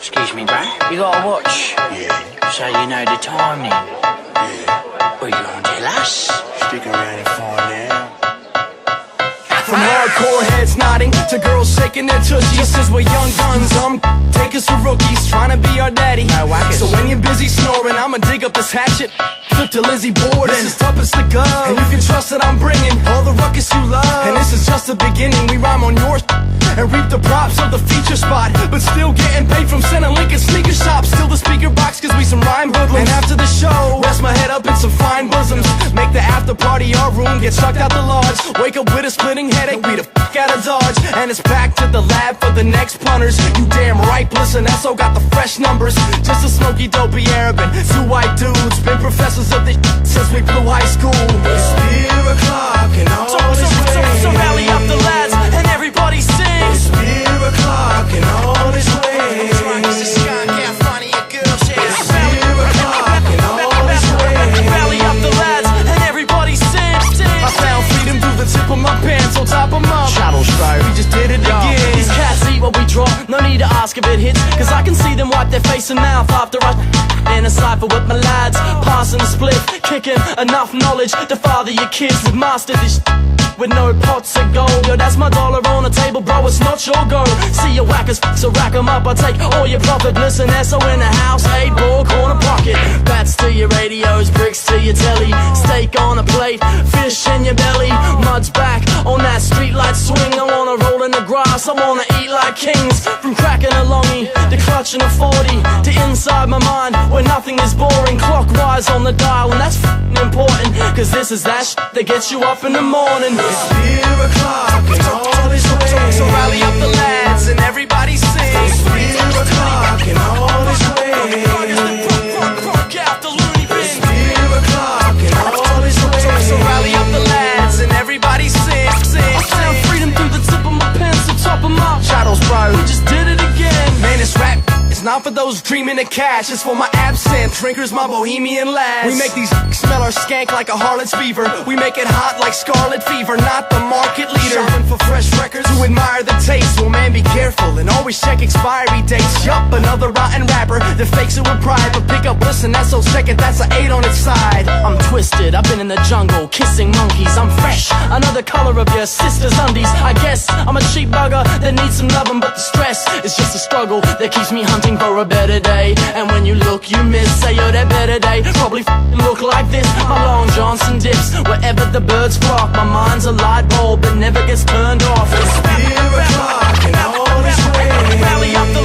Excuse me, bro. You got a watch? Yeah. So you know the time then? Yeah. Well, you gonna tell us? Stick around and find out. From hardcore heads nodding to girls shaking their tushies. Just as we're young guns, take us for rookies, trying to be our daddy. So when you're busy snoring, I'ma dig up this hatchet, flip to Lizzie Borden. This is tough as the gun, and you can trust that I'm bringing all the ruckus you love. And this is just the beginning, we rhyme on yours and reap the props of the feature spot, but still getting paid from Center Lincoln sneaker shops. Still the speaker box, cause we some rhyme hoodlums. And after the show, rest my head up in some fine bosoms, make the after party our room, get chucked out the lodge, wake up with a splitting headache, beat the fuck out of Dodge. And it's back to the lab for the next punters. You damn right, listen, SO got the fresh numbers. Just a smoky dopey Arabin, two white dudes, been professors of this since we blew high school. It's beer o'clock and all So rally up the lads and everybody sing. It's beer o'clock and all is way. It's beer o'clock and all is way. Rally up the lads and everybody sing. I found freedom through the tip of my pants, on top of my Shuttles, bro. we just did it again. These cats eat what we draw, no need to ask if it hits, cause I can see them wipe their face and mouth after I in a cypher with my lads, passing the split, kicking enough knowledge to father your kids. We've mastered this with no pots of gold. Yo, that's my dollar on the table, bro, it's not your go. See your whackers, so rack 'em up, I take all your profit. Listen, SO in the house, 8-ball, corner pocket. Bats to your radios, bricks to your telly, steak on a plate, fish in your belly. Mud's back on that streetlight swing. I wanna roll in the grass, I wanna eat like kings. From cracking a longie to clutching a 40, to inside my mind where nothing is boring. Clockwise on the dial, and that's f***ing important, cause this is that shit that gets you up in the morning. It's beer o'clock and all is way. So rally up the lads and everybody sing. It's beer o'clock and all is way. Crunk out the loony bin. It's beer o'clock and all is way. So rally up the lads and everybody sing. I found freedom through the tip of my pencil, top of my Shuttles, bro. we just did it again. Man, this rap, it's not for those dreaming of cash. It's for my absinthe drinkers, my bohemian lads. We make these smell our skank like a harlot's fever. We make it hot like scarlet fever, not the market leader. Shopping for fresh records who admire the taste. Well, man, be careful and always check expiry dates. Yup, another rotten rapper that fakes it with pride, but pick up, listen, that's so second, that's an 8 on its side. I'm twisted, I've been in the jungle, kissing monkeys. I'm fresh, another color of your sister's undies. I guess I'm a cheap bugger that needs some loving, but the stress is just a struggle that keeps me hunting for a better day. And when you look, you miss, say you're that better day. Probably look like this, my Long Johnson dips wherever the birds flock. My mind's a light bulb that never gets turned off. It's beer o'clock and all is way. Rally up the